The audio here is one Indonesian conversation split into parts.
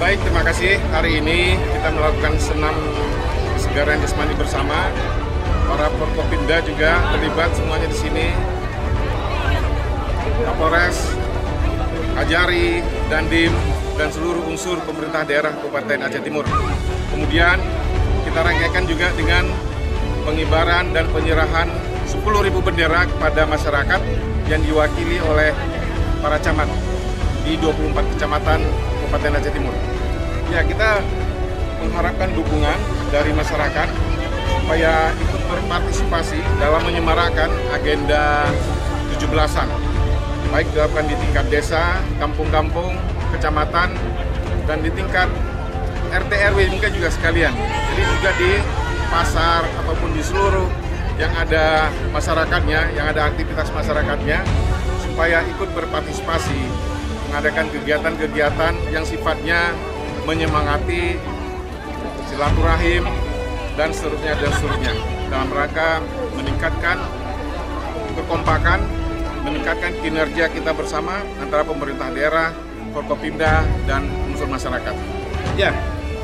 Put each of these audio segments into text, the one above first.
Baik, terima kasih. Hari ini kita melakukan senam kesegaran jasmani bersama. Para Forkopimda juga terlibat semuanya di sini. Kapolres, Kajari, Dandim, dan seluruh unsur pemerintah daerah Kabupaten Aceh Timur. Kemudian kita rangkaikan juga dengan pengibaran dan penyerahan 10.000 bendera kepada masyarakat yang diwakili oleh para camat di 24 kecamatan Kabupaten Aceh Timur. Ya, kita mengharapkan dukungan dari masyarakat supaya ikut berpartisipasi dalam menyemarakan agenda 17-an. Baik dilakukan di tingkat desa, kampung-kampung, kecamatan, dan di tingkat RT RW mungkin juga sekalian. Jadi juga di pasar ataupun di seluruh yang ada masyarakatnya, yang ada aktivitas masyarakatnya, supaya ikut berpartisipasi mengadakan kegiatan-kegiatan yang sifatnya menyemangati silaturahim dan seterusnya dalam rangka meningkatkan kekompakan, meningkatkan kinerja kita bersama antara pemerintah daerah, Forkopimda, dan unsur masyarakat. Ya,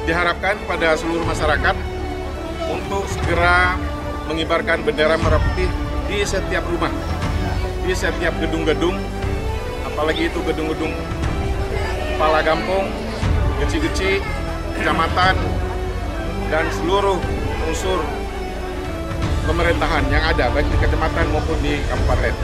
diharapkan pada seluruh masyarakat untuk segera mengibarkan bendera merah putih di setiap rumah, di setiap gedung-gedung, apalagi itu gedung-gedung kepala kampung, geci-geci, kecamatan, dan seluruh unsur pemerintahan yang ada, baik di kecamatan maupun di kabupaten.